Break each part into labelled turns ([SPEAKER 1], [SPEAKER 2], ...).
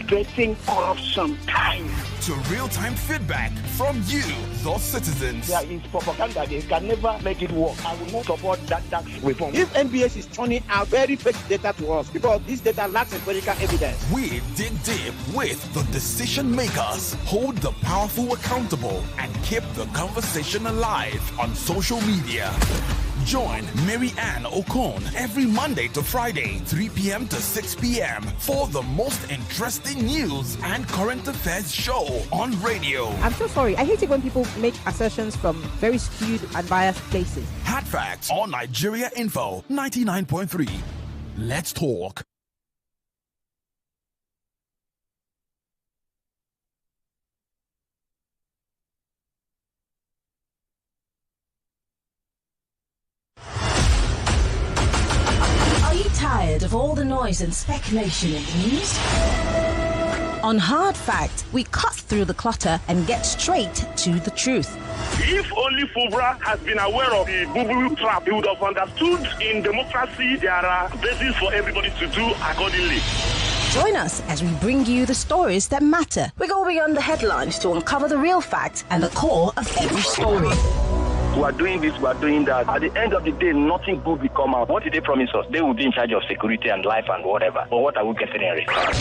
[SPEAKER 1] infiltrating corruption time.
[SPEAKER 2] To real-time feedback from you, the citizens.
[SPEAKER 1] There is propaganda. They can never make it work. I will not support that tax reform. If NBS is turning out very fake data to us, because this data lacks empirical evidence.
[SPEAKER 2] We dig deep with the decision makers, hold the powerful accountable, and keep the conversation alive on social media. Join Maryann Okon every Monday to Friday, 3 p.m. to 6 p.m. for the most interesting news and current affairs show on radio.
[SPEAKER 3] I'm so sorry. I hate it when people make assertions from very skewed and biased places.
[SPEAKER 2] Hard Facts on Nigeria Info 99.3. Let's talk.
[SPEAKER 4] Tired of all the noise and speculation in the news? On Hard Fact, we cut through the clutter and get straight to the truth.
[SPEAKER 5] If only Fubra has been aware of the boo-boo trap, he would have understood in democracy there are bases for everybody to do accordingly.
[SPEAKER 4] Join us as we bring you the stories that matter. We go beyond the headlines to uncover the real facts and the core of every story.
[SPEAKER 6] We are doing this, we are doing that. At the end of the day, nothing good will come out. What did they promise us? They will be in charge of security and life and whatever. But what are we getting in return?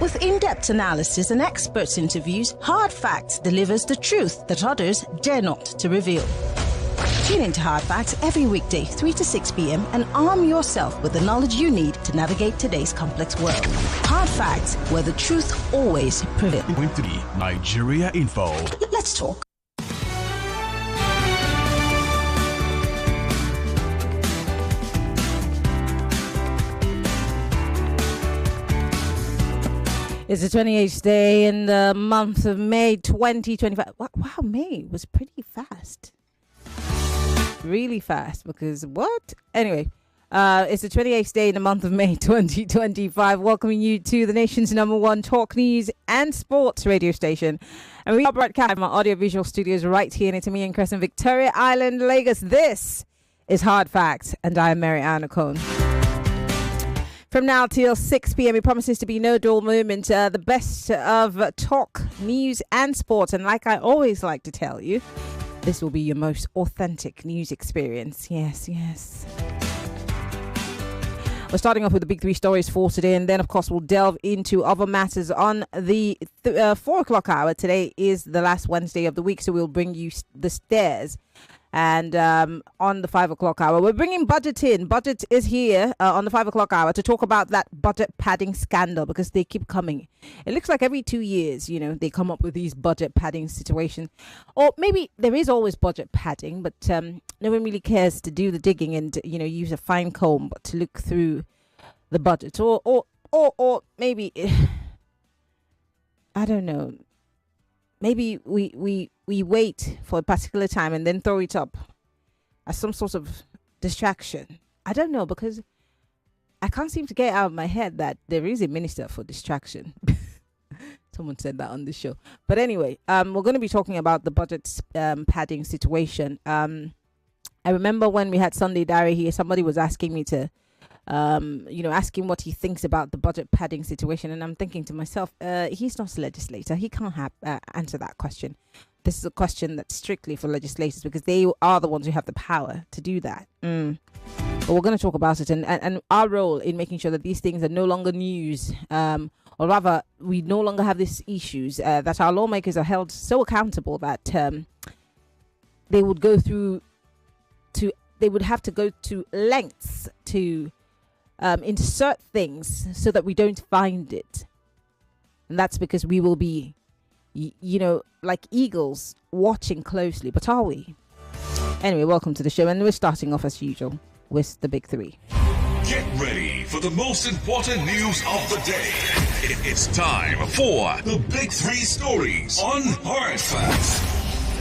[SPEAKER 4] With in-depth analysis and experts interviews, Hard Facts delivers the truth that others dare not to reveal. Tune into Hard Facts every weekday, 3 to 6 p.m. and arm yourself with the knowledge you need to navigate today's complex world. Hard Facts, where the truth always prevails.
[SPEAKER 2] 3 Nigeria Info.
[SPEAKER 4] Let's talk.
[SPEAKER 3] It's the 28th day in the month of May 2025. Wow, May was pretty fast. Really fast, because what? Anyway, it's the 28th day in the month of May 2025. Welcoming you to the nation's #1 talk news and sports radio station. And we are broadcasting from our audiovisual studios right here in Itami and Crescent, Victoria Island, Lagos. This is Hard Facts, and I am Maryann Okon. From now till 6 p.m, it promises to be no dull moment. The best of talk, news and sports. And like I always like to tell you, this will be your most authentic news experience. Yes, yes. We're starting off with the big three stories for today. And then, of course, we'll delve into other matters on the 4 o'clock hour. Today is the last Wednesday of the week, so we'll bring you the stairs. And on the 5 o'clock hour, we're bringing Budget in. Budget is here on the 5 o'clock hour to talk about that budget padding scandal, because they keep coming. It looks like every 2 years, they come up with these budget padding situations. Or maybe there is always budget padding, but no one really cares to do the digging and, use a fine comb to look through the budget. Or maybe, I don't know. Maybe we wait for a particular time and then throw it up as some sort of distraction. I don't know, because I can't seem to get out of my head that there is a minister for distraction. Someone said that on the show. But anyway, we're going to be talking about the budget padding situation. I remember when we had Sunday Diary here, somebody was asking me to asking what he thinks about the budget padding situation. And I'm thinking to myself, he's not a legislator. He can't answer that question. This is a question that's strictly for legislators, because they are the ones who have the power to do that. But we're going to talk about it and our role in making sure that these things are no longer news, or rather, we no longer have these issues, that our lawmakers are held so accountable that they would have to go to lengths to insert things so that we don't find it. And that's because we will be, like eagles watching closely. But are we? Anyway, welcome to the show. And we're starting off as usual with the big three.
[SPEAKER 7] Get ready for the most important news of the day. It's time for the big three stories on Hard Facts.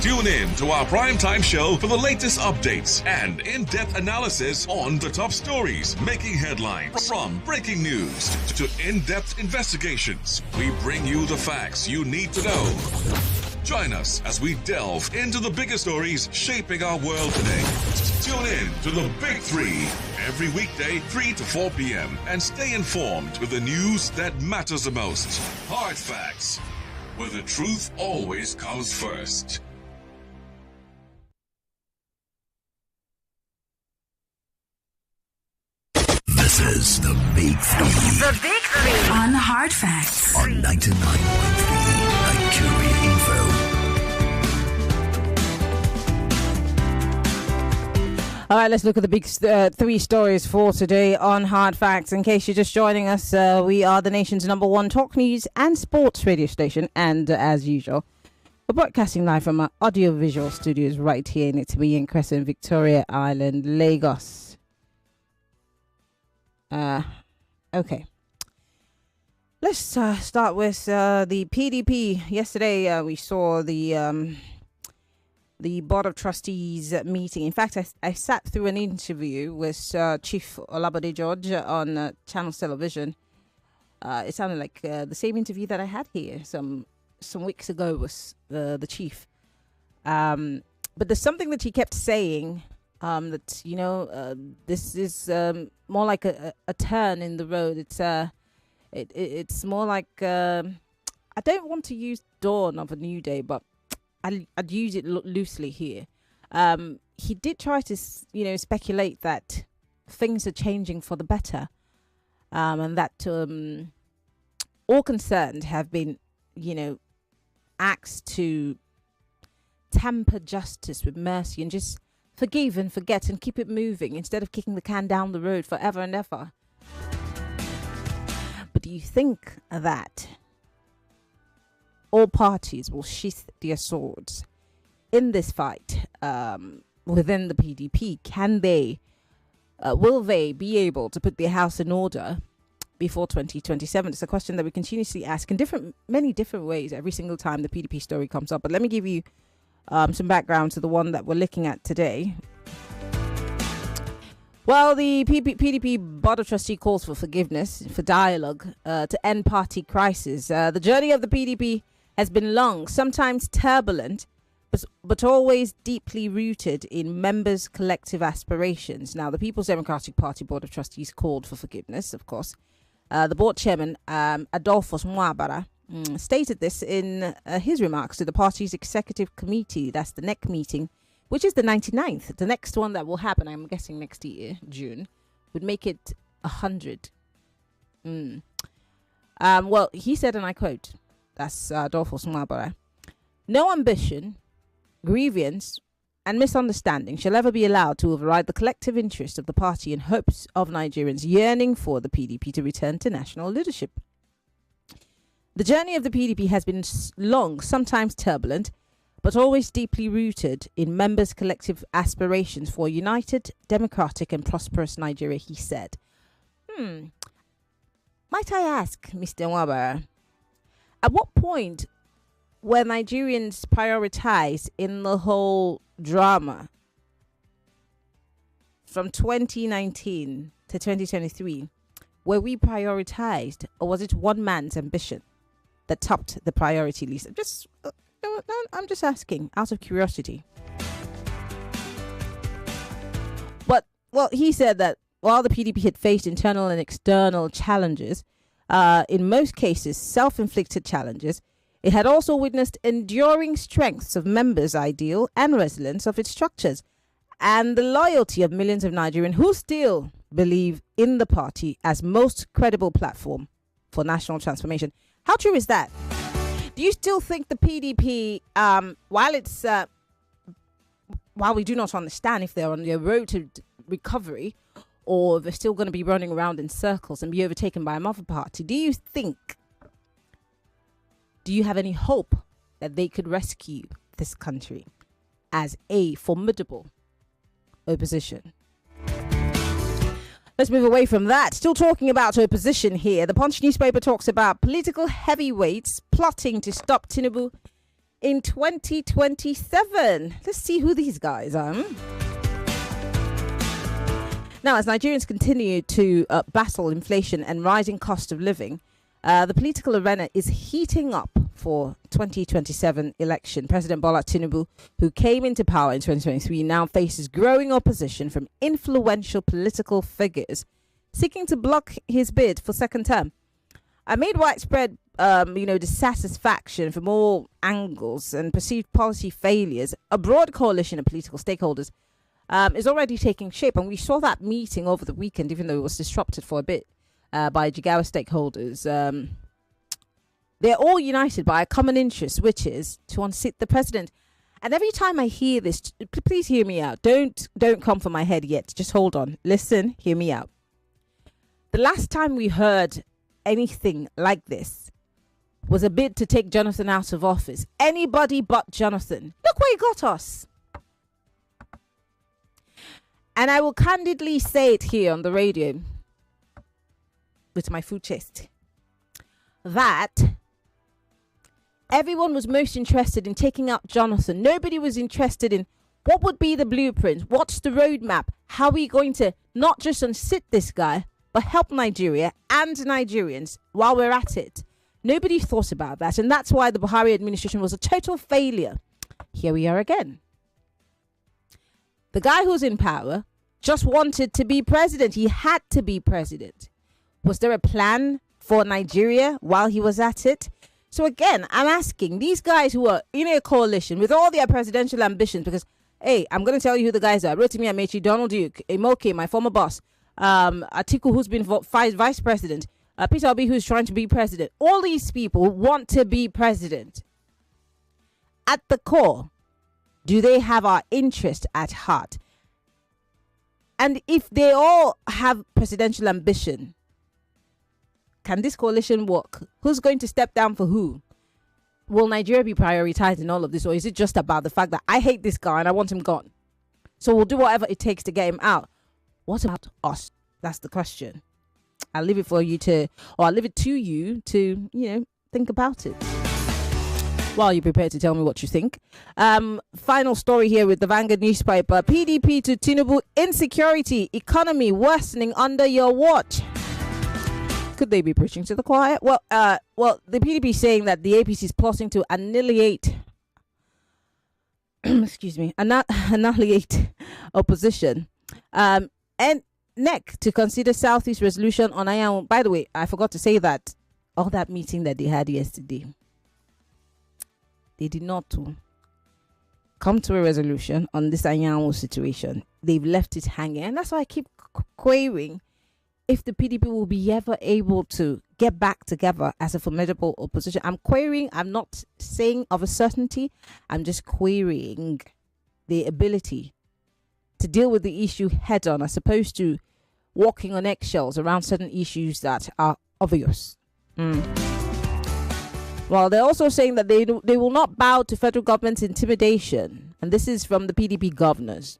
[SPEAKER 7] Tune in to our primetime show for the latest updates and in-depth analysis on the top stories making headlines. From breaking news to in-depth investigations, we bring you the facts you need to know. Join us as we delve into the bigger stories shaping our world today. Tune in to the Big Three every weekday, 3 to 4 p.m. and stay informed with the news that matters the most. Hard Facts, where the truth always comes first.
[SPEAKER 8] This is the Big Three.
[SPEAKER 9] The Big Three on Hard Facts
[SPEAKER 8] on 99.3 Nigeria Info.
[SPEAKER 3] All right, let's look at the big three stories for today on Hard Facts. In case you're just joining us, we are the nation's #1 talk news and sports radio station. And as usual, we're broadcasting live from our audiovisual studios right here in Itimi Crescent, Victoria Island, Lagos. Okay. Let's start with the PDP. Yesterday, we saw the Board of Trustees meeting. In fact, I sat through an interview with Chief Olabode George on Channels Television. It sounded like the same interview that I had here some weeks ago with the chief. But there's something that he kept saying that, you know, this is more like a turn in the road. It's more like, I don't want to use dawn of a new day, but I'd use it loosely here. He did try to, speculate that things are changing for the better, and that all concerned have been, asked to temper justice with mercy and just forgive and forget and keep it moving instead of kicking the can down the road forever and ever. But do you think that all parties will sheath their swords in this fight within the PDP? Will they be able to put their house in order before 2027? It's a question that we continuously ask in many different ways every single time the PDP story comes up. But let me give you some background to the one that we're looking at today. Well, the PDP Board of Trustees calls for forgiveness, for dialogue, to end party crisis. The journey of the PDP has been long, sometimes turbulent, but always deeply rooted in members' collective aspirations. Now, the People's Democratic Party Board of Trustees called for forgiveness, of course. The board chairman, Adolphus Mwabara, stated this in his remarks to the party's executive committee. That's the NEC meeting, which is the 99th. The next one that will happen, I'm guessing next year, June, would make it 100. Well, he said, and I quote, that's Adolphus Mwabara, "No ambition, grievance, and misunderstanding shall ever be allowed to override the collective interest of the party and hopes of Nigerians yearning for the PDP to return to national leadership. The journey of the PDP has been long, sometimes turbulent, but always deeply rooted in members' collective aspirations for a united, democratic, and prosperous Nigeria," he said. Might I ask, Mr. Mwabara, at what point were Nigerians prioritized in the whole drama from 2019 to 2023? Were we prioritized, or was it one man's ambition that topped the priority list? I'm just asking out of curiosity. But, well, he said that while the PDP had faced internal and external challenges, in most cases self-inflicted challenges, it had also witnessed enduring strengths of members' ideal and resilience of its structures, and the loyalty of millions of Nigerians who still believe in the party as most credible platform for national transformation. How true is that? Do you still think the PDP, while we do not understand if they're on their road to recovery or they're still going to be running around in circles and be overtaken by another party, do you have any hope that they could rescue this country as a formidable opposition? Let's move away from that. Still talking about opposition here. The Punch newspaper talks about political heavyweights plotting to stop Tinubu in 2027. Let's see who these guys are. Now, as Nigerians continue to battle inflation and rising cost of living, the political arena is heating up for 2027 election. President Bola Tinubu, who came into power in 2023, now faces growing opposition from influential political figures seeking to block his bid for second term. Amid widespread, dissatisfaction from all angles and perceived policy failures, a broad coalition of political stakeholders is already taking shape. And we saw that meeting over the weekend, even though it was disrupted for a bit by Jigawa stakeholders. They're all united by a common interest, which is to unseat the president. And every time I hear this, please hear me out. Don't come for my head yet. Just hold on. Listen, hear me out. The last time we heard anything like this was a bid to take Jonathan out of office. Anybody but Jonathan. Look where he got us. And I will candidly say it here on the radio with my full chest that everyone was most interested in taking out Jonathan. Nobody was interested in what would be the blueprint, what's the roadmap, how are we going to not just unseat this guy, but help Nigeria and Nigerians while we're at it. Nobody thought about that, and that's why the Buhari administration was a total failure. Here we are again. The guy who's in power just wanted to be president. He had to be president. Was there a plan for Nigeria while he was at it? So again, I'm asking these guys who are in a coalition with all their presidential ambitions, because, hey, I'm going to tell you who the guys are. Rotimi Amechi, Donald Duke, Imoke, my former boss, Atiku, who's been vice president, Peter Obi, who's trying to be president. All these people want to be president. At the core, do they have our interest at heart? And if they all have presidential ambition, can this coalition work? Who's going to step down for who? Will Nigeria be prioritized in all of this? Or is it just about the fact that I hate this guy and I want him gone? So we'll do whatever it takes to get him out. What about us? That's the question. I'll leave it to you to, think about it while you're prepared to tell me what you think. Final story here with the Vanguard newspaper. PDP to Tinubu, insecurity, economy worsening under your watch. Could they be preaching to the choir? Well, the PDP is saying that the APC is plotting to annihilate annihilate opposition. And NEC to consider Southeast resolution on Ayan. By the way, I forgot to say that all that meeting that they had yesterday, they did not come to a resolution on this Ayan situation. They've left it hanging. And that's why I keep querying if the PDP will be ever able to get back together as a formidable opposition. I'm querying. I'm not saying of a certainty. I'm just querying the ability to deal with the issue head on, as opposed to walking on eggshells around certain issues that are obvious. Well, they're also saying that they will not bow to federal government's intimidation, and this is from the PDP governors.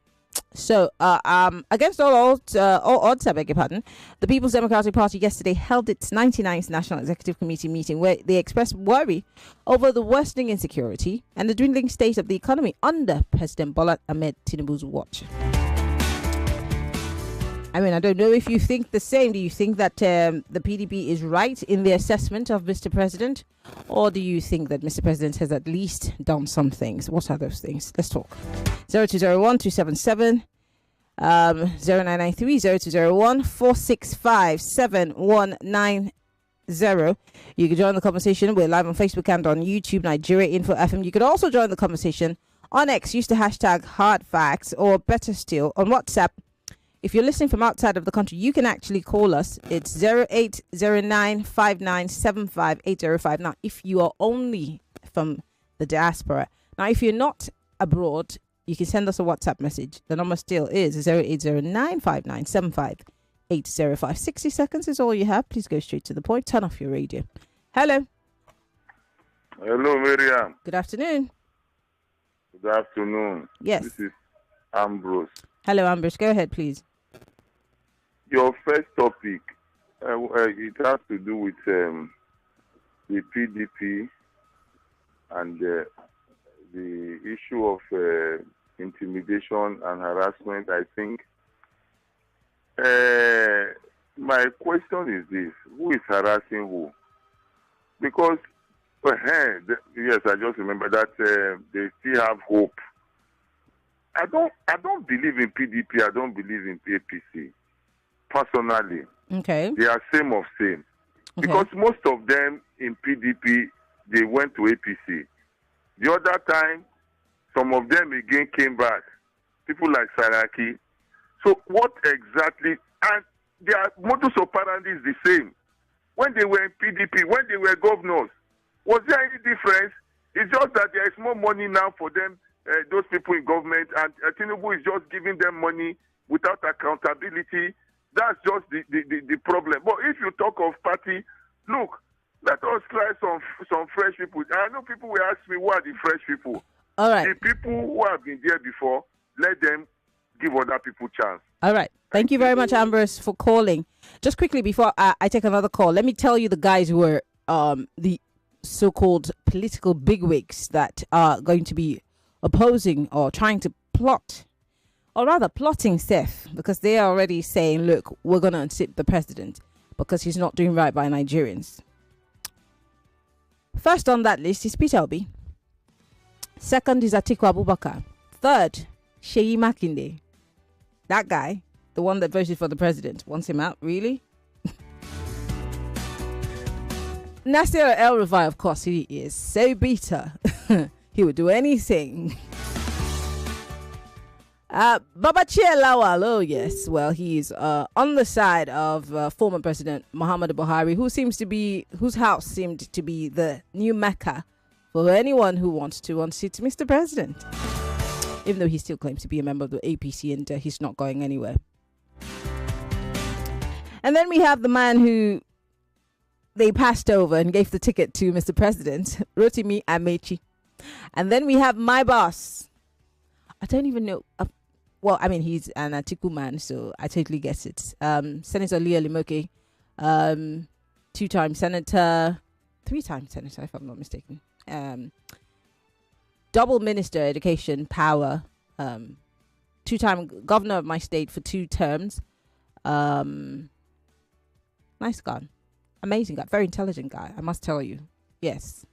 [SPEAKER 3] So, against all odds, I beg your pardon, the People's Democratic Party yesterday held its 99th National Executive Committee meeting, where they expressed worry over the worsening insecurity and the dwindling state of the economy under President Bola Ahmed Tinubu's watch. I mean, I don't know if you think the same. Do you think that the PDP is right in the assessment of Mr. President? Or do you think that Mr. President has at least done some things? What are those things? Let's talk. 0201-277 0993 0201 465 7190. You can join the conversation. We're live on Facebook and on YouTube, Nigeria Info FM. You could also join the conversation on X. Use the hashtag hardfacts, or better still, on WhatsApp. If you're listening from outside of the country, you can actually call us. It's 0809-5975-8059. Now, if you are only from the diaspora. Now, if you're not abroad, you can send us a WhatsApp message. The number still is 0809-5975-805. 60 seconds is all you have. Please go straight to the point. Turn off your radio. Hello.
[SPEAKER 10] Hello, Maryann.
[SPEAKER 3] Good afternoon.
[SPEAKER 10] Good afternoon.
[SPEAKER 3] Yes.
[SPEAKER 10] This is Ambrose.
[SPEAKER 3] Hello, Ambrose. Go ahead, please.
[SPEAKER 10] Your first topic, it has to do with the PDP and the issue of intimidation and harassment. I think my question is this: who is harassing who? Because Well, yes, I just remember that they still have hope. I don't believe in PDP. I don't believe in APC. Personally,
[SPEAKER 3] okay,
[SPEAKER 10] they are same of same. Okay. Because most of them in PDP, they went to APC. The other time, some of them again came back. People like Saraki. So what exactly? And their modus operandi is the same. When they were in PDP, when they were governors, was there any difference? It's just that there is more money now for them, those people in government, and Tinubu is just giving them money without accountability. That's just the problem. But if you talk of party, look, let us try some fresh people. I know people will ask me, what are the fresh people?
[SPEAKER 3] All right.
[SPEAKER 10] The people who have been there before, let them give other people chance.
[SPEAKER 3] All right. Thank you very much, Ambrose, for calling. Just quickly before I take another call, let me tell you the guys who are the so-called political bigwigs that are going to be opposing or trying to plot, or rather plotting Seth, because they are already saying, look, we're going to unseat the president because he's not doing right by Nigerians. First on that list is Peter Obi. Second is Atiku Abubakar. Third, Seyi Makinde. That guy, the one that voted for the president, wants him out, really? Nasir El-Rufai, of course, he is so bitter. He would do anything. Babachir Lawal, oh yes, well, he's on the side of former President Muhammadu Buhari, whose house seemed to be the new Mecca for anyone who wants to unseat Mr. President. Even though he still claims to be a member of the APC and he's not going anywhere. And then we have the man who they passed over and gave the ticket to Mr. President, Rotimi Amechi. And then we have my boss. I don't even know. Well, I mean, he's an Atiku man, so I totally get it. Senator Leah Limoke, 2-time senator, 3-time senator, if I'm not mistaken. Double minister, education, power, 2-time governor of my state for 2 terms. Nice guy. Amazing guy. Very intelligent guy, I must tell you. Yes.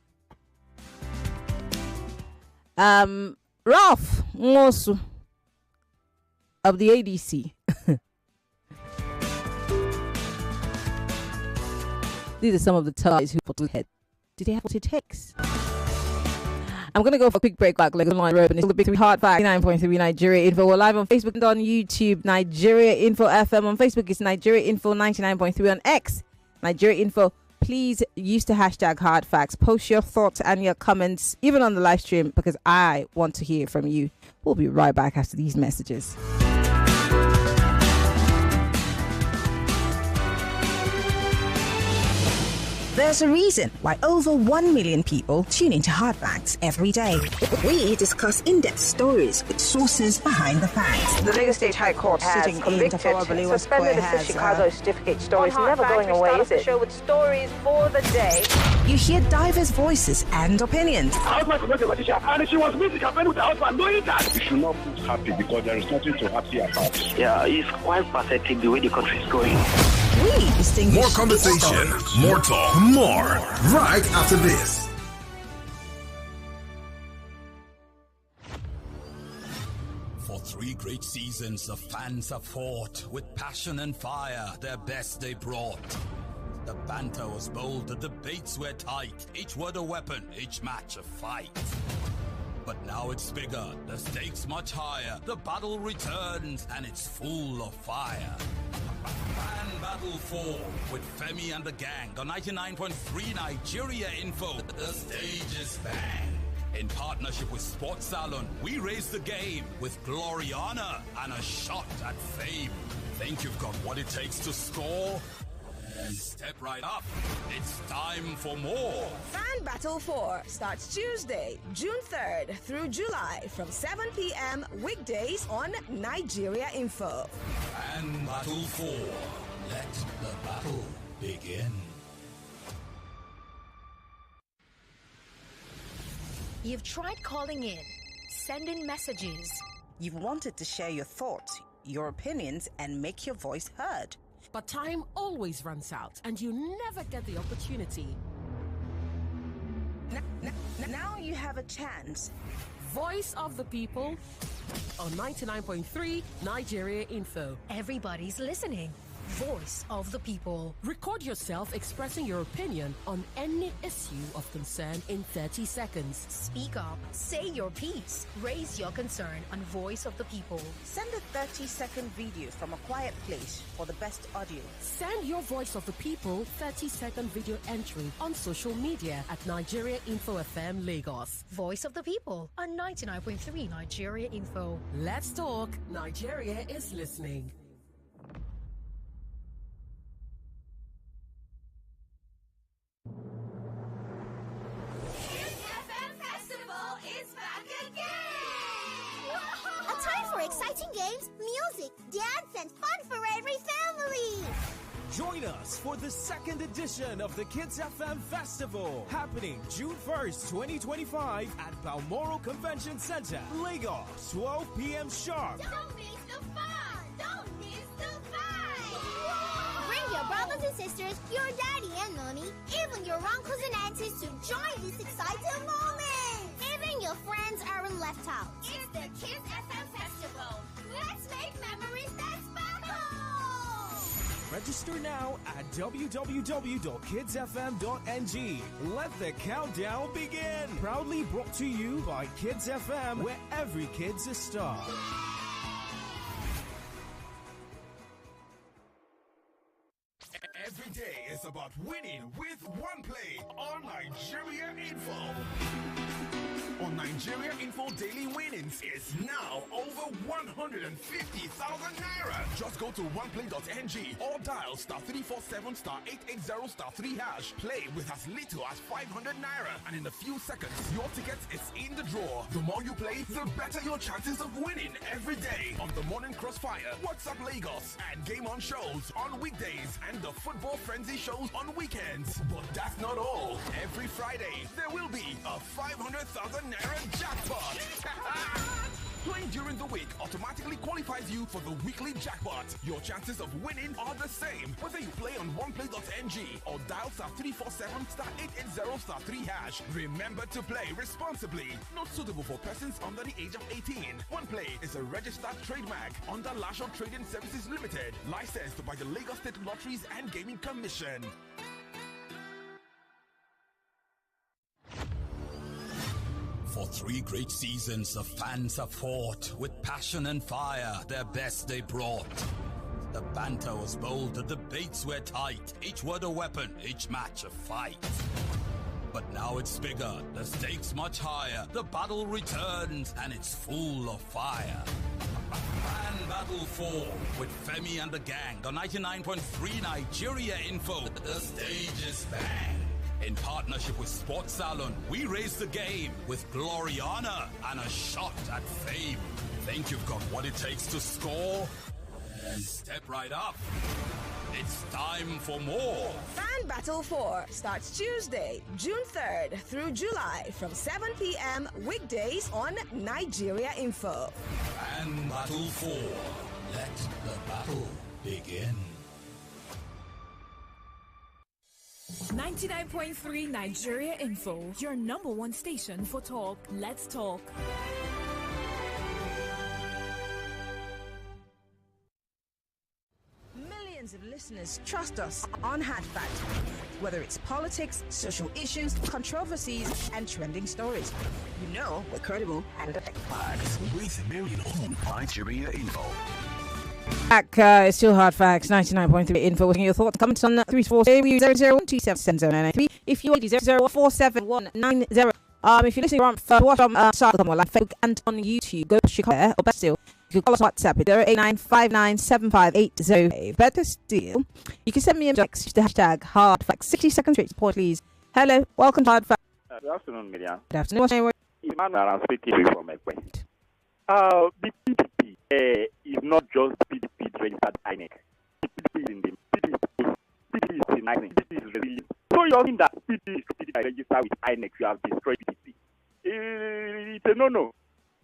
[SPEAKER 3] Ralph Ngosu of the ADC. These are some of the ties who put head. Did they have what it takes? I'm going to go for a quick break back. Like online road, and it's the Big 3 Hard Fact 9.3 Nigeria Info. We're live on Facebook and on YouTube. Nigeria Info FM on Facebook. It's Nigeria Info 99.3 on X. Nigeria Info. Please use the hashtag Hard Facts. Post your thoughts and your comments, even on the live stream, because I want to hear from you. We'll be right back after these messages.
[SPEAKER 4] There's a reason why over 1 million people tune into Hard Facts every day. We discuss in-depth stories with sources behind the facts.
[SPEAKER 11] The Lagos State High Court has convicted, suspended the Chicago certificate story. It's never going away, is it? Show with stories for the day.
[SPEAKER 4] You hear diverse voices and opinions.
[SPEAKER 5] And she was meeting campaign with her husband, knowing that.
[SPEAKER 12] You should not feel happy because there is nothing to happy about.
[SPEAKER 6] Yeah, it's quite pathetic the way the country is going.
[SPEAKER 4] We distinguish
[SPEAKER 2] more conversation, more talk, more right after this.
[SPEAKER 13] For 3 great seasons, the fans have fought with passion and fire. Their best they brought. The banter was bold, the debates were tight. Each word a weapon, each match a fight. But now it's bigger, the stakes much higher. The battle returns, and it's full of fire. Fan Battle 4 with Femi and the gang on 99.3 Nigeria Info. The stage is bang. In partnership with Sports Salon, we raise the game with glory, honor, and a shot at fame. Think you've got what it takes to score? Step right up. It's time for more.
[SPEAKER 14] Fan Battle 4 starts Tuesday, June 3rd through July from 7 p.m. weekdays on Nigeria Info.
[SPEAKER 13] Fan Battle 4. Let the battle begin.
[SPEAKER 15] You've tried calling in, sending messages.
[SPEAKER 4] You've wanted to share your thoughts, your opinions, and make your voice heard.
[SPEAKER 16] But time always runs out, and you never get the opportunity.
[SPEAKER 4] Now you have a chance.
[SPEAKER 16] Voice of the People on 99.3 Nigeria Info.
[SPEAKER 15] Everybody's listening. Voice of the People.
[SPEAKER 16] Record yourself expressing your opinion on any issue of concern in 30 seconds.
[SPEAKER 15] Speak up. Say your piece. Raise your concern on Voice of the People.
[SPEAKER 4] Send a 30-second video from a quiet place for the best audio.
[SPEAKER 16] Send your Voice of the People 30-second video entry on social media at Nigeria Info FM Lagos.
[SPEAKER 15] Voice of the People on 99.3 Nigeria Info.
[SPEAKER 16] Let's talk. Nigeria is listening.
[SPEAKER 17] Exciting games, music, dance, and fun for every family.
[SPEAKER 18] Join us for the second edition of the Kids FM Festival, happening June 1st, 2025 at Balmoral Convention Center, Lagos, 12 p.m. sharp.
[SPEAKER 17] Don't miss the fun! Don't miss the fun! Bring your brothers and sisters, your daddy and mommy, even your uncles and aunties to join this exciting moment. Even your friends aren't left out. It's the Kids FM Festival. Let's make memories that sparkle!
[SPEAKER 18] Register now at www.kidsfm.ng. Let the countdown begin. Proudly brought to you by Kids FM, where every kid's a star.
[SPEAKER 2] Every day is about winning with one play on Nigeria Info. On Nigeria Info, daily winnings is now over 150,000 naira. Just go to oneplay.ng or dial *347 *880 #3#. Play with as little as 500 naira, and in a few seconds, your ticket is in the draw. The more you play, the better your chances of winning every day on the Morning Crossfire, WhatsApp Lagos, and Game On shows on weekdays, and the Football Frenzy shows on weekends. But that's not all. Every Friday, there will be a 500,000 naira jackpot. Playing during the week automatically qualifies you for the weekly jackpot. Your chances of winning are the same whether you play on oneplay.ng or dial *347 *880 #3#. Remember to play responsibly. Not suitable for persons under the age of 18. OnePlay is a registered trademark under Lasho Trading Services Limited, licensed by the Lagos State Lotteries and Gaming Commission.
[SPEAKER 13] For 3 great seasons, the fans have fought with passion and fire, their best they brought. The banter was bold, the debates were tight, each word a weapon, each match a fight. But now it's bigger, the stakes much higher, the battle returns and it's full of fire. Fan Battle 4 with Femi and the gang on 99.3 Nigeria Info. The stage is bang. In partnership with Sports Salon, we raise the game with glory, honor, and a shot at fame. Think you've got what it takes to score? Then step right up. It's time for more.
[SPEAKER 14] Fan Battle 4 starts Tuesday, June 3rd through July from 7 p.m. weekdays on Nigeria Info.
[SPEAKER 13] Fan Battle 4. Let the battle begin.
[SPEAKER 19] 99.3 Nigeria Info, your number one station for talk. Let's talk.
[SPEAKER 4] Millions of listeners trust us on Hard Fact. Whether it's politics, social issues, controversies, and trending stories, you know we're credible and effective.
[SPEAKER 8] With Maryann Okon, Nigeria Info.
[SPEAKER 3] Back, it's still Hard Facts, 99.3 Info. Your thoughts, comments on 340-001277093. If you are 0047190. If you're listening watch from Sarcom or like Facebook and on YouTube, go to Chicago, or better still, you can call us WhatsApp at 089597580. Better still, you can send me a text, use the hashtag Hard Facts. 60 seconds straight support, please. Hello, welcome to Hard Facts.
[SPEAKER 20] Good afternoon, Maryann.
[SPEAKER 3] Good afternoon. What's your name?
[SPEAKER 20] Emmanuel, I'm speaking from Ekwe. The PDP is not just PDP registered INEC. PDP is in the PDP is denying. PDP is revealing. So you're saying that PDP registered with INEC, you have destroyed PDP. It's a no-no.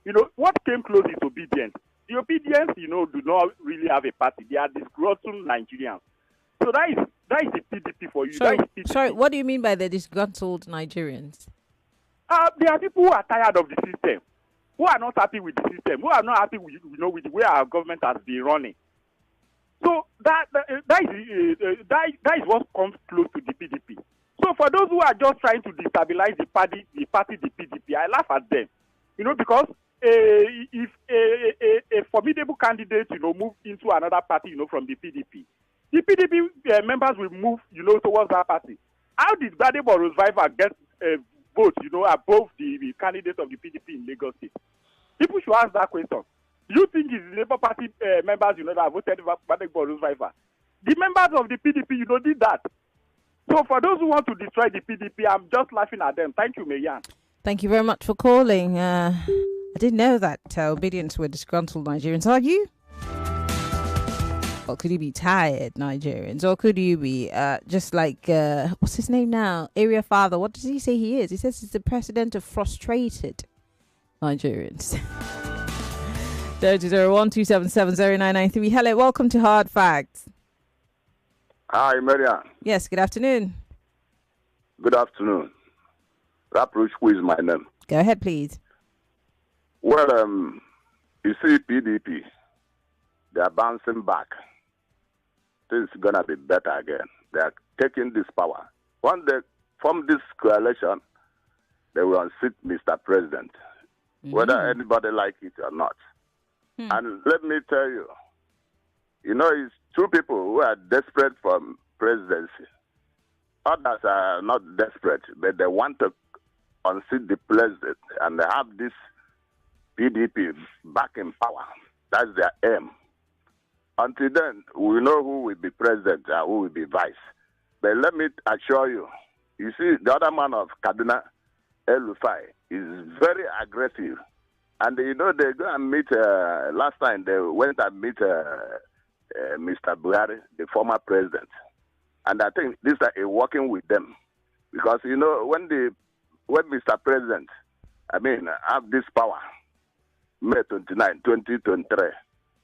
[SPEAKER 20] You know, what came close is obedience. The obedience, do not really have a party. They are disgruntled Nigerians. So that is the PDP for you.
[SPEAKER 3] Sorry, what do you mean by the disgruntled Nigerians?
[SPEAKER 20] There are people who are tired of the system, who are not happy with the system, who are not happy with with the way our government has been running. So that is what comes close to the PDP. So for those who are just trying to destabilize the party, the PDP, I laugh at them, because if a formidable candidate, move into another party, from the PDP members will move, towards that party. How did Gbadebo Revival get votes, above the candidate of the PDP in Lagos State? People should ask that question. Do you think it's the Labour Party members, that voted for Gbadebo Revival? The members of the PDP, did that. So for those who want to destroy the PDP, I'm just laughing at them. Thank you, Maryann.
[SPEAKER 3] Thank you very much for calling. I didn't know that obedience were disgruntled Nigerians. Are you? Or could you be tired Nigerians? Or could you be just like, what's his name now? Area Father. What does he say he is? He says he's the president of frustrated Nigerians. 02012770993. Hello, welcome to Hard Facts.
[SPEAKER 21] Hi, Maryann.
[SPEAKER 3] Yes, good afternoon.
[SPEAKER 21] Good afternoon. Raprush, who is my name?
[SPEAKER 3] Go ahead, please.
[SPEAKER 21] Well, you see, PDP, they are bouncing back. Things are going to be better again. They are taking this power. When they form this coalition, they will unseat Mr. President, whether anybody like it or not. And let me tell you, it's two people who are desperate for presidency. Others are not desperate, but they want to unseat the president and they have this PDP back in power. That's their aim. Until then, we know who will be president and who will be vice. But let me assure you, you see, the other man of Kaduna, El-Rufai, is very aggressive. And they go and meet, last time they went and meet Mr. Buhari, the former president. And I think these are working with them. Because, when Mr. President, have this power, May 29, 2023,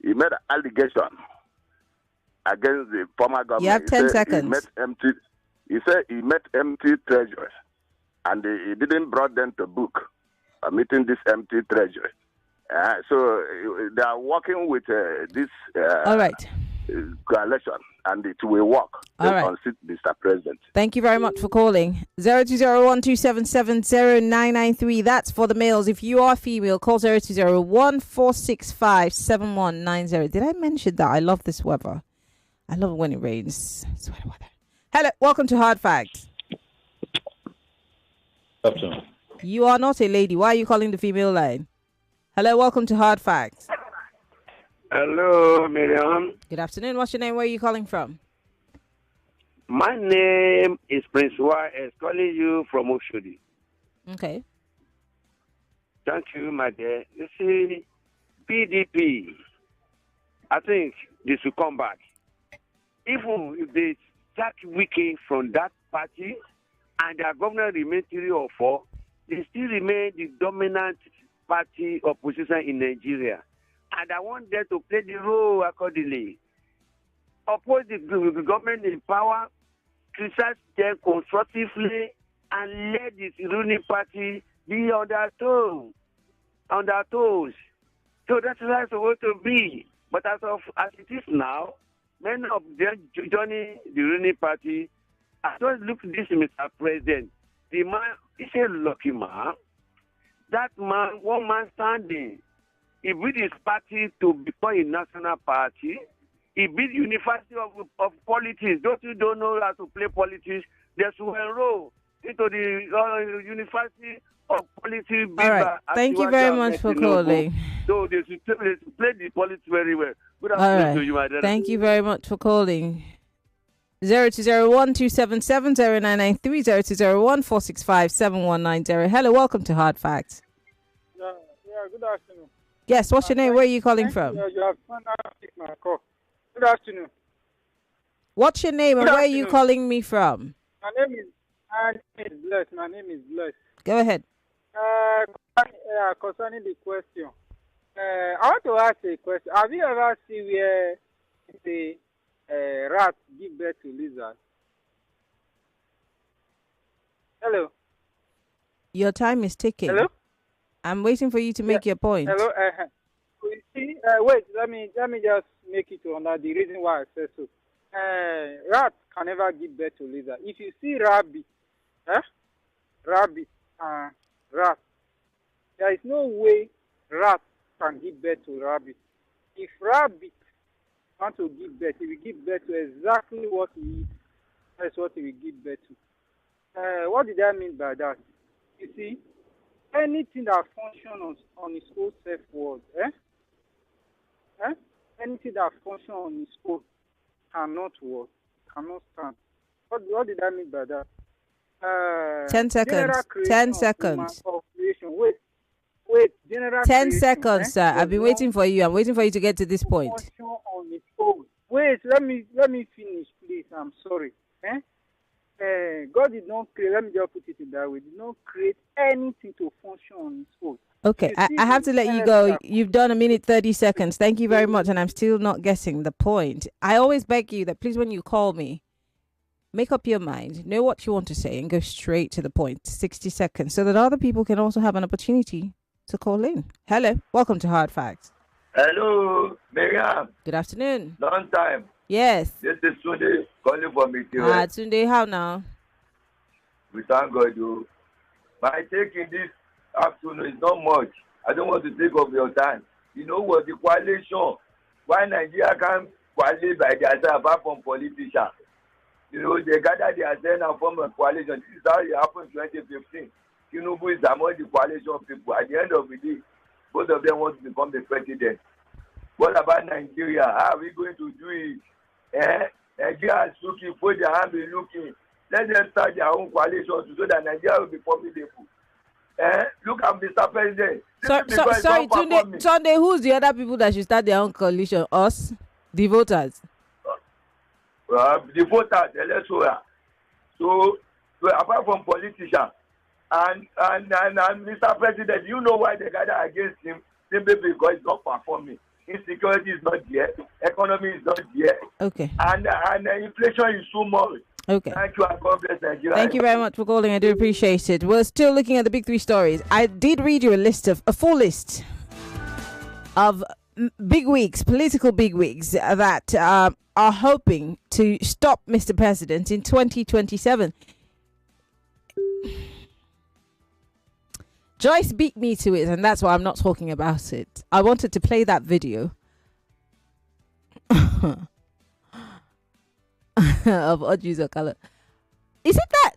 [SPEAKER 21] he made an allegation against the former government.
[SPEAKER 3] You have 10 seconds.
[SPEAKER 21] He said he met empty treasuries. And he didn't brought them to book. Meeting this empty treasury. So they are working with this
[SPEAKER 3] all right.
[SPEAKER 21] coalition, and it will work.
[SPEAKER 3] All right.
[SPEAKER 21] Unseat Mr. President.
[SPEAKER 3] Thank you very much for calling. 02012770993. That's for the males. If you are female, call 02014657190. Did I mention that? I love this weather. I love it when it rains. It's weather. Hello, welcome to Hard Facts.
[SPEAKER 22] Afternoon.
[SPEAKER 3] You are not a lady. Why are you calling the female line? Hello, welcome to Hard Facts.
[SPEAKER 23] Hello, Maryann.
[SPEAKER 3] Good afternoon. What's your name? Where are you calling from?
[SPEAKER 23] My name is Prince Y.S. calling you from Oshodi.
[SPEAKER 3] Okay.
[SPEAKER 23] Thank you, my dear. You see, PDP, I think they should come back. Even if they start Wiki from that party and their governor remains 3 or 4, they still remain the dominant party opposition in Nigeria. And I want them to play the role accordingly. Oppose the government in power, criticize them constructively, and let this ruling party be on their toes. So that's how it's supposed to be. But as it is now, many of them joining the ruling party, I just look at this, Mr. President. The man is a lucky man. That man, one man standing, he built his party to become a national party. He built University of Politics. Those who don't know how to play politics, they should enroll into the University of Politics.
[SPEAKER 3] All right. Thank you very much for calling.
[SPEAKER 23] So they should play the politics very well. Good
[SPEAKER 3] All
[SPEAKER 23] afternoon
[SPEAKER 3] right.
[SPEAKER 23] to you, my dear.
[SPEAKER 3] Thank you very much for calling. 0201-277-0993, 0201-465-7190. Hello, welcome to Hard Facts.
[SPEAKER 24] Yeah, good afternoon.
[SPEAKER 3] Yes, what's your name? Where are you calling from?
[SPEAKER 24] You have picked my call. Good afternoon.
[SPEAKER 3] What's your name and
[SPEAKER 24] Good
[SPEAKER 3] where are you
[SPEAKER 24] afternoon.
[SPEAKER 3] calling me from?
[SPEAKER 24] My name is Bless. My name is Bless.
[SPEAKER 3] Go ahead.
[SPEAKER 24] Concerning the question, I want to ask a question. Have you ever seen where the rat give birth to lizards? Hello.
[SPEAKER 3] Your time is ticking.
[SPEAKER 24] Hello?
[SPEAKER 3] I'm waiting for you to make your point.
[SPEAKER 24] Hello? You see, wait, let me just make it to understand the reason why I said so. Rats can never give birth to lizard. If you see rabbit, rat, there is no way rat can give birth to rabbit. If rabbit want to give birth, he will give birth to exactly what he eats. That's what he will give birth to. What did I mean by that? You see, anything that functions on its own self-worth, anything that functions on its own cannot work, cannot stand. What did I mean by that?
[SPEAKER 3] 10 seconds. 10 seconds.
[SPEAKER 24] Wait. General
[SPEAKER 3] 10 seconds, sir. I've been waiting for you. I'm waiting for you to get to this point.
[SPEAKER 24] Function on its own. Wait, let me finish, please. I'm sorry. God did not create, let me just put it in that way, did not create anything to function on its own.
[SPEAKER 3] Okay, I have to let you go. You've done 1 minute 30 seconds. Thank you very much, and I'm still not getting the point. I always beg you that please, when you call me, make up your mind, know what you want to say, and go straight to the point. 60 seconds, so that other people can also have an opportunity to call in. Hello, welcome to Hard Facts.
[SPEAKER 1] Hello, Maryann.
[SPEAKER 3] Good afternoon.
[SPEAKER 1] Long time.
[SPEAKER 3] Yes.
[SPEAKER 1] This is Tunde calling from me.
[SPEAKER 3] Tunde, how now?
[SPEAKER 1] We thank God, though. My take in this afternoon is not much. I don't want to take up your time. You know what? The coalition, why Nigeria can't coalesce by themselves apart from politicians. You know, they gather themselves and form a coalition. This is how it happened in 2015. Tinubu is among the coalition people. At the end of the day, both of them want to become the president. What about Nigeria? How are we going to do it? Nigeria is looking, put their hand be looking. Let them start their own coalition so that Nigeria will be formidable. Look at Mr. President.
[SPEAKER 3] Sorry, Sunday, who's the other people that should start their own coalition? Us? The voters?
[SPEAKER 1] The voters, electoral. So apart from politicians, and Mr. President, you know why they gather against him? Simply because he's not performing. Insecurity is not there. Economy is not there.
[SPEAKER 3] Okay.
[SPEAKER 1] And inflation is too much.
[SPEAKER 3] Okay.
[SPEAKER 1] Thank you, and God bless Nigeria.
[SPEAKER 3] Thank you very much for calling. I do appreciate it. We're still looking at the big three stories. I did read you a full list of big wigs, political big wigs that are hoping to stop Mr. President in 2027. Joyce beat me to it, and that's why I'm not talking about it. I wanted to play that video of Okon. Is it that?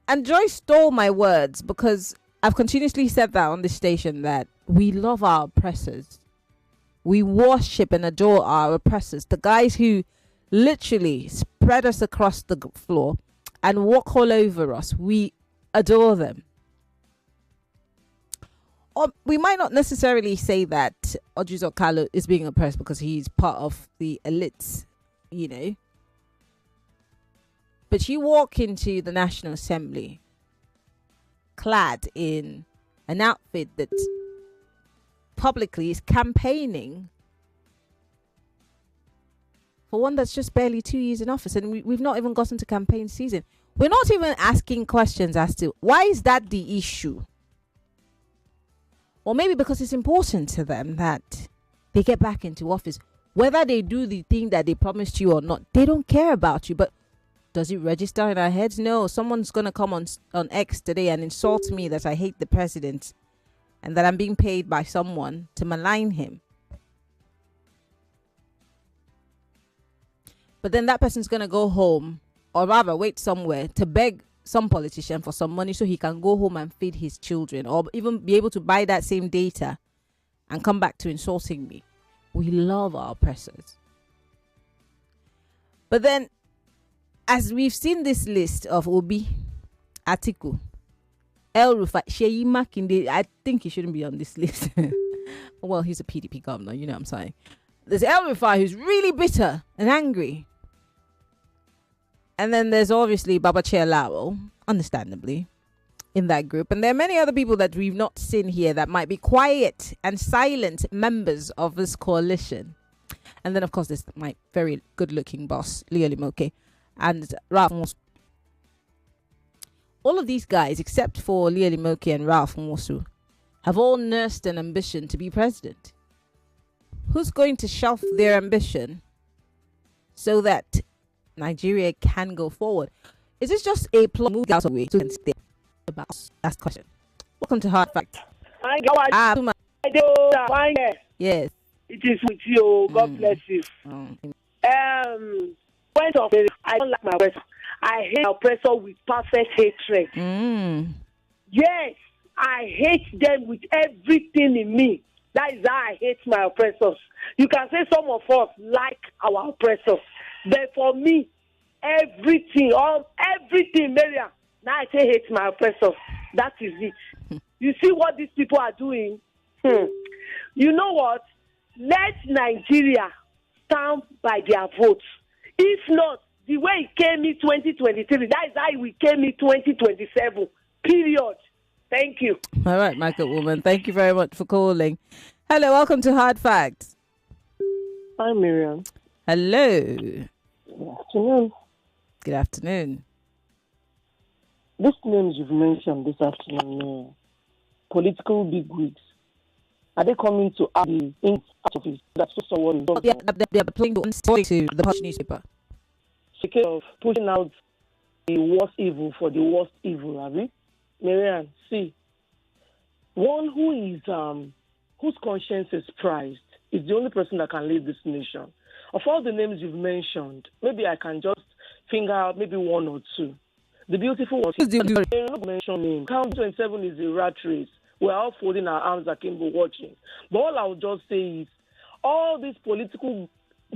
[SPEAKER 3] And Joyce stole my words, because I've continuously said that on this station, that we love our oppressors. We worship and adore our oppressors. The guys who literally spread us across the floor and walk all over us. We adore them. Or we might not necessarily say that Okon is being oppressed because he's part of the elites, you know. But you walk into the National Assembly clad in an outfit that publicly is campaigning for one that's just barely 2 years in office, and we've not even gotten to campaign season. We're not even asking questions as to why is that the issue. Or maybe because it's important to them that they get back into office. Whether they do the thing that they promised you or not, they don't care about you. But does it register in our heads? No. Someone's going to come on X today and insult me that I hate the president and that I'm being paid by someone to malign him. But then that person's going to go home, or rather wait somewhere to beg some politician for some money so he can go home and feed his children, or even be able to buy that same data and come back to insulting me. We love our oppressors. But then, as we've seen this list of Obi, Atiku, El Rufai, Sheyi Makinde, I think he shouldn't be on this list. Well, he's a PDP governor, you know what I'm saying. There's El Rufai, who's really bitter and angry. And then there's obviously Babachir Lawal, understandably, in that group. And there are many other people that we've not seen here that might be quiet and silent members of this coalition. And then, of course, there's my very good-looking boss, Leo Limoke, and Ralph. all of these guys, except for Lieli Moki and Ralph Nwosu, have all nursed an ambition to be president. Who's going to shelf their ambition so that Nigeria can go forward? Is this just a plot move out of the way to stay about? That's the question. Welcome to Hard Fact. Yes.
[SPEAKER 7] It is with you. God bless you. Point of it, I don't like my oppressor. I hate my oppressor with perfect hatred. Yes, I hate them with everything in me. That is how I hate my oppressors. You can say some of us like our oppressors. But for me, everything, Maryann, now I say hate my oppressors. That is it. You see what these people are doing? You know what? Let Nigeria stand by their votes. If not, the way it came in 2023, that is how it came in 2027. Period. Thank you.
[SPEAKER 3] All right, market woman. Thank you very much for calling. Hello, welcome to Hard Facts.
[SPEAKER 9] Hi, Maryann.
[SPEAKER 3] Hello.
[SPEAKER 9] Good afternoon.
[SPEAKER 3] Good afternoon.
[SPEAKER 9] These names you've mentioned this afternoon, political bigwigs, are they coming to add the ink out of it? That's just someone.
[SPEAKER 3] They're playing the story to the Punch newspaper.
[SPEAKER 9] Secret of pushing out the worst evil for the worst evil, have you? Maryann, see, one who is whose conscience is prized is the only person that can lead this nation. Of all the names you've mentioned, maybe I can just finger out maybe one or two. The beautiful one. Not mention name. Count 27 is a rat race. We're all folding our arms akimbo watching. But all I would just say is, all these political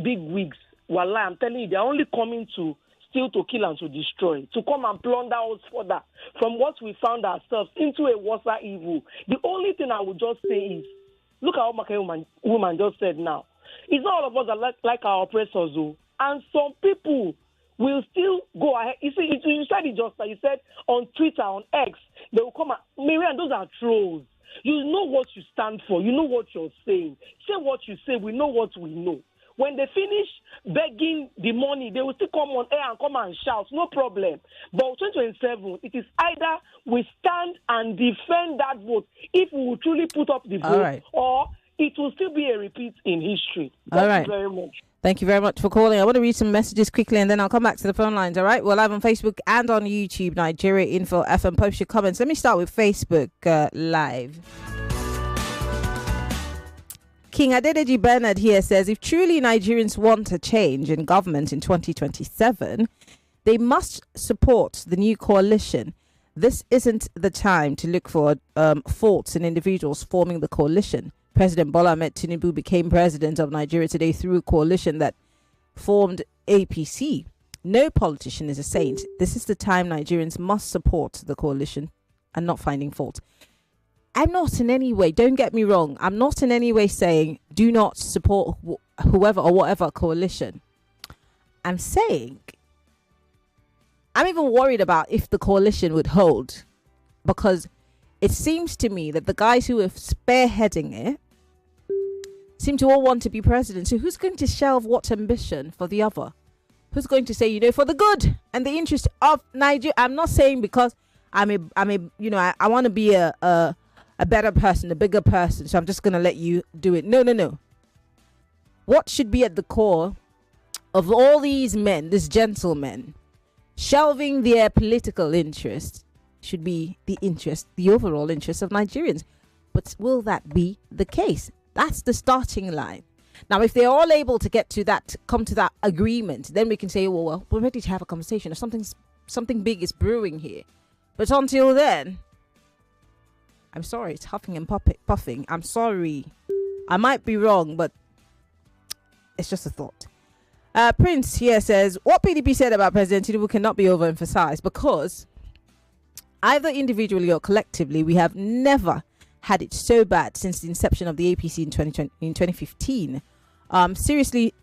[SPEAKER 9] bigwigs, wallah, I'm telling you, they're only coming to steal, to kill, and to destroy, to come and plunder us further from what we found ourselves into a worse evil. The only thing I would just say is, look at what my woman just said now. It's not all of us that like our oppressors, though. And some people will still go ahead. You see, you said it just like you said on Twitter, on X, they will come out. Maryann, those are trolls. You know what you stand for. You know what you're saying. Say what you say. We know what we know. When they finish begging the money, they will still come on air and come and shout. No problem. But 2027, it is either we stand and defend that vote if we will truly put up the vote, or it will still be a repeat in history. Thank you very much.
[SPEAKER 3] Thank you very much for calling. I want to read some messages quickly and then I'll come back to the phone lines, all right? We're live on Facebook and on YouTube, Nigeria Info FM. Post your comments. Let me start with Facebook Live. King Adedeji Bernard here says, if truly Nigerians want a change in government in 2027, they must support the new coalition. This isn't the time to look for faults in individuals forming the coalition. President Bola Ahmed Tinubu became president of Nigeria today through a coalition that formed APC. No politician is a saint. This is the time Nigerians must support the coalition and not finding fault. I'm not in any way, don't get me wrong, I'm not in any way saying do not support whoever or whatever coalition. I'm saying I'm even worried about if the coalition would hold, because it seems to me that the guys who are spearheading it seem to all want to be president. So who's going to shelve what ambition for the other? Who's going to say, for the good and the interest of Nigeria? I'm not saying because I want to be a better person, a bigger person, so I'm just going to let you do it. No. What should be at the core of all these men, these gentlemen, shelving their political interest should be the overall interest of Nigerians. But will that be the case? That's the starting line. Now, if they're all able to come to that agreement, then we can say, well, we're ready to have a conversation. If something big is brewing here. But until then, I'm sorry, it's huffing and puffing. I'm sorry. I might be wrong, but it's just a thought. Prince here says, what PDP said about President Tinubu cannot be overemphasized, because either individually or collectively, we have never had it so bad since the inception of the APC in 2015. Seriously,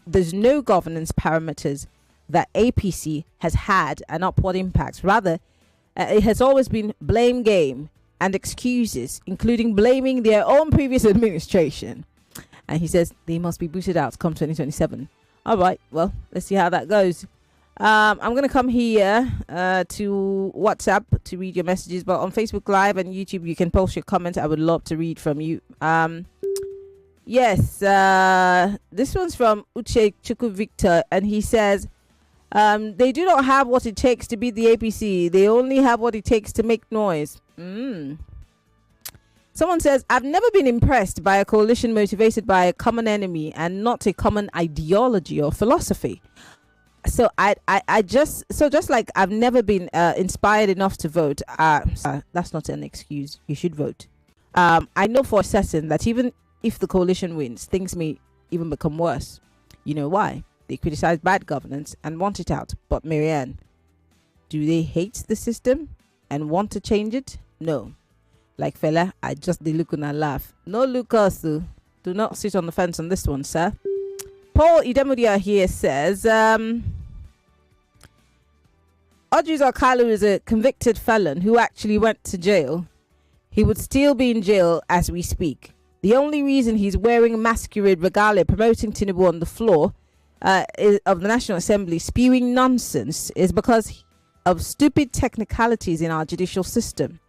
[SPEAKER 3] there's no governance parameters that APC has had an upward impact. Rather, it has always been blame game and excuses, including blaming their own previous administration. And he says they must be booted out come 2027. All right, well, let's see how that goes. I'm going to come here to WhatsApp to read your messages, but on Facebook Live and YouTube, you can post your comments. I would love to read from you. Yes, this one's from Uche Chukwu Victor, and he says, they do not have what it takes to beat the APC. They only have what it takes to make noise. Someone says, I've never been impressed by a coalition motivated by a common enemy and not a common ideology or philosophy. So just like I've never been inspired enough to vote. That's not an excuse. You should vote. I know for certain that even if the coalition wins, things may even become worse. You know why? They criticize bad governance and want it out. But Maryann, do they hate the system and want to change it? No. Like fella, I just did look and I laugh. No Lucas, do not sit on the fence on this one, sir. Paul Idemudia here says, Odris Okalu is a convicted felon who actually went to jail. He would still be in jail as we speak. The only reason he's wearing masquerade regalia promoting Tinubu on the floor of the National Assembly spewing nonsense is because of stupid technicalities in our judicial system.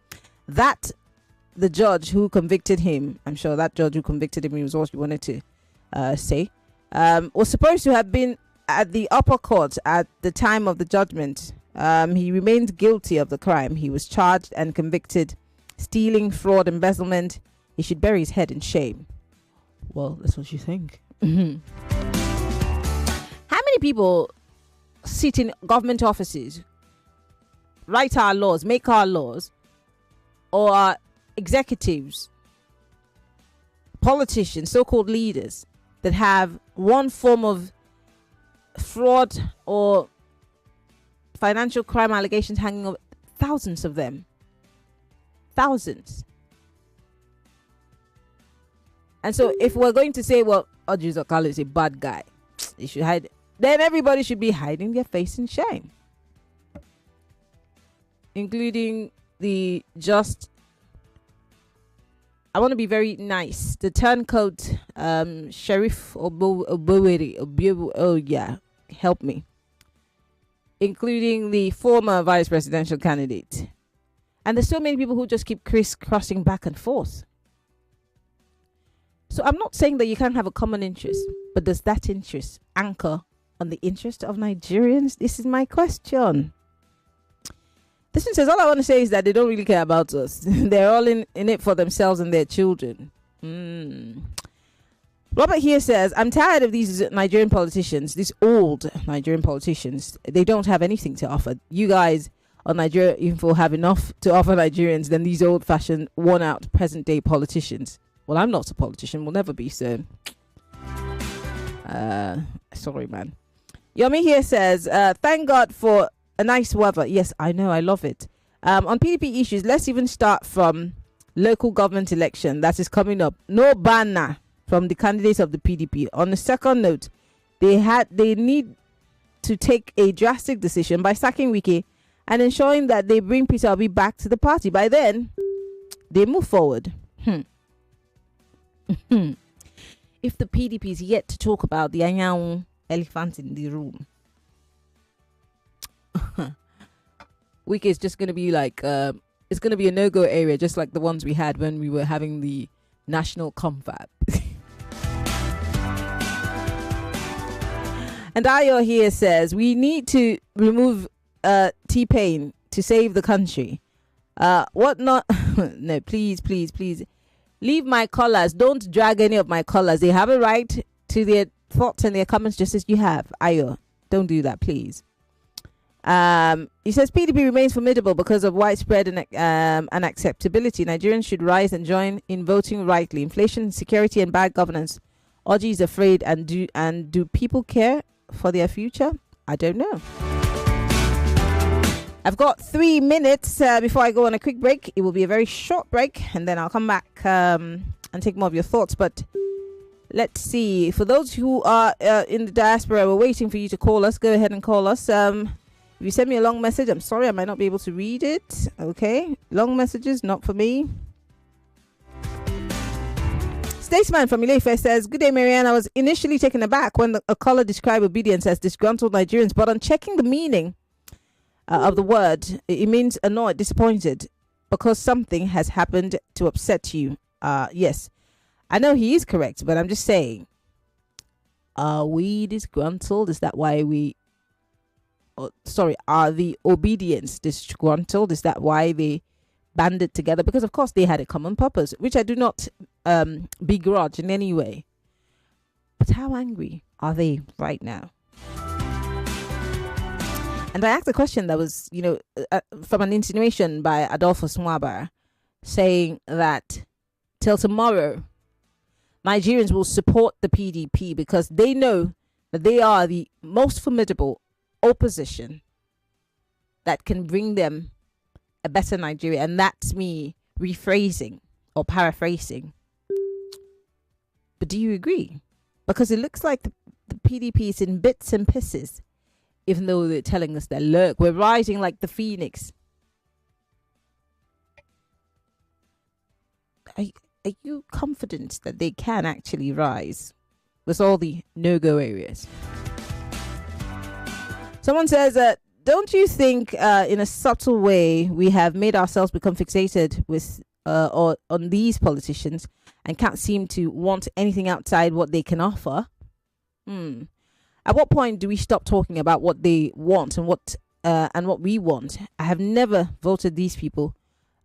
[SPEAKER 3] That the judge who convicted him, I'm sure that judge who convicted him was what you wanted to say, was supposed to have been at the upper court at the time of the judgment. He remained guilty of the crime. He was charged and convicted, stealing, fraud, embezzlement. He should bury his head in shame. Well, that's what you think. How many people sit in government offices, write our laws, make our laws, or are executives, politicians, so-called leaders that have one form of fraud or financial crime allegations hanging over? Thousands of them. Thousands. And so if we're going to say, well, Odris Okalu is a bad guy, they should hide, then everybody should be hiding their face in shame, including the just, I want to be very nice, the turncoat Sheriff Oboweri, oh yeah, help me, including the former vice presidential candidate. And there's so many people who just keep crisscrossing back and forth. So I'm not saying that you can't have a common interest, but does that interest anchor on the interest of Nigerians? This is my question. This one says, all I want to say is that they don't really care about us. They're all in it for themselves and their children. Robert here says, I'm tired of these Nigerian politicians, these old Nigerian politicians. They don't have anything to offer. You guys on Nigeria Info have enough to offer Nigerians than these old-fashioned, worn-out, present-day politicians. Well, I'm not a politician. Will never be, so. Sorry, man. Yomi here says, thank God for a nice weather. Yes, I know. I love it. On PDP issues, let's even start from local government election that is coming up. No banner from the candidates of the PDP. On the second note, they need to take a drastic decision by sacking Wike and ensuring that they bring Peter Obi back to the party. By then, they move forward. If the PDP is yet to talk about the Anyanwu elephant in the room, Wike is just going to be like, it's going to be a no-go area, just like the ones we had when we were having the national confab. And Ayo here says, we need to remove T-Pain to save the country. What not? No, please. Leave my callers. Don't drag any of my callers. They have a right to their thoughts and their comments just as you have. Ayo, don't do that, please. He says PDP remains formidable because of widespread unacceptability. Nigerians should rise and join in voting rightly. Inflation, insecurity, and bad governance. Oji is afraid, and do people care for their future? I don't know. I've got 3 minutes before I go on a quick break. It will be a very short break, and then I'll come back and take more of your thoughts. But let's see. For those who are in the diaspora, we're waiting for you to call us. Go ahead and call us. If you send me a long message, I'm sorry, I might not be able to read it. Okay, long messages, not for me. Statesman from Ilefe says, good day, Maryann. I was initially taken aback when a caller described obedience as disgruntled Nigerians, but on checking the meaning of the word, it means annoyed, disappointed, because something has happened to upset you. Yes, I know he is correct, but I'm just saying, are we disgruntled? Is that why we... are the obedience disgruntled? Is that why they banded together? Because of course they had a common purpose, which I do not begrudge in any way. But how angry are they right now? And I asked a question that was, from an insinuation by Adolfo Smwaba, saying that till tomorrow, Nigerians will support the PDP because they know that they are the most formidable opposition that can bring them a better Nigeria. And that's me rephrasing or paraphrasing. But do you agree? Because it looks like the PDP is in bits and pieces, even though they're telling us that, look, we're rising like the phoenix. Are you confident that they can actually rise with all the no-go areas? Someone says, don't you think in a subtle way we have made ourselves become fixated with on these politicians and can't seem to want anything outside what they can offer? At what point do we stop talking about what they want and what we want? I have never voted these people,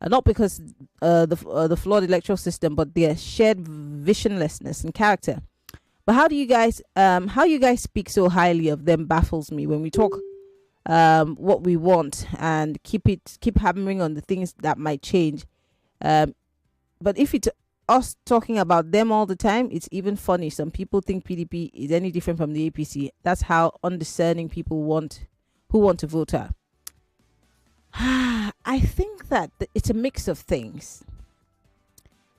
[SPEAKER 3] not because the flawed electoral system, but their shared visionlessness and character. But how you guys speak so highly of them baffles me. When we talk what we want and keep hammering on the things that might change. But if it's us talking about them all the time, it's even funny. Some people think PDP is any different from the APC. That's how undiscerning people who want to vote are. I think that it's a mix of things.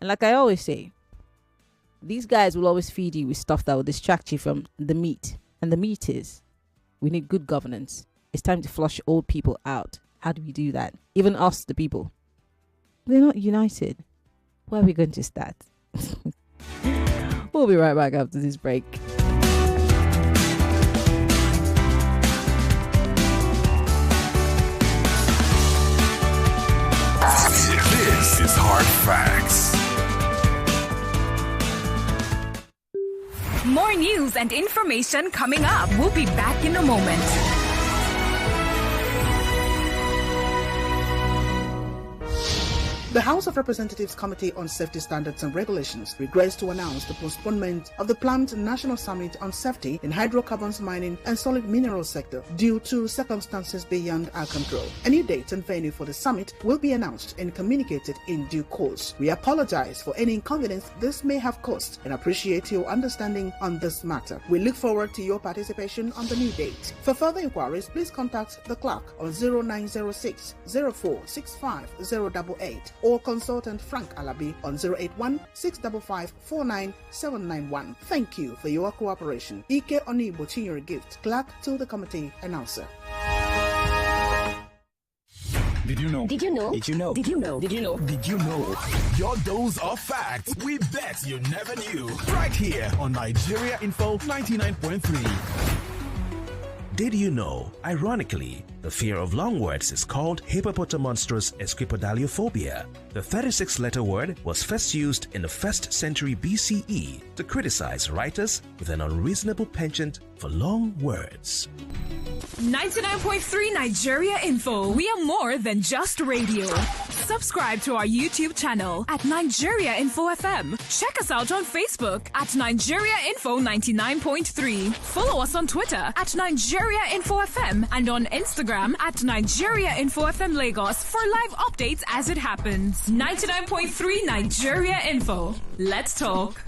[SPEAKER 3] And like I always say, these guys will always feed you with stuff that will distract you from the meat. And the meat is, we need good governance. It's time to flush old people out. How do we do that? Even us, the people. We're not united. Where are we going to start? We'll be right back after this break.
[SPEAKER 2] This is Hard Facts.
[SPEAKER 19] More news and information coming up. We'll be back in a moment.
[SPEAKER 5] The House of Representatives Committee on Safety Standards and Regulations regrets to announce the postponement of the planned National Summit on Safety in Hydrocarbons Mining and Solid Minerals Sector due to circumstances beyond our control. A new date and venue for the summit will be announced and communicated in due course. We apologize for any inconvenience this may have caused and appreciate your understanding on this matter. We look forward to your participation on the new date. For further inquiries, please contact the clerk on 0906 0465 088 or consultant Frank Alabi on 081 655 49791. Thank you for your cooperation. Ike Onibo Chinyere Gift, clerk to the committee announcer.
[SPEAKER 2] Did you know?
[SPEAKER 15] Did you know?
[SPEAKER 2] Did you know?
[SPEAKER 15] Did you know? Did you know?
[SPEAKER 2] Did you know? Your dose of facts we bet you never knew. Right here on Nigeria Info 99.3.
[SPEAKER 10] Did you know, ironically, the fear of long words is called hippopotamonstrous esquipodaliophobia? The 36-letter word was first used in the 1st century BCE to criticize writers with an unreasonable penchant for long words.
[SPEAKER 19] 99.3 Nigeria Info. We are more than just radio. Subscribe to our YouTube channel at Nigeria Info FM. Check us out on Facebook at Nigeria Info 99.3. Follow us on Twitter at Nigeria Info FM and on Instagram at Nigeria Info FM Lagos for live updates as it happens. 99.3 Nigeria Info. Let's talk.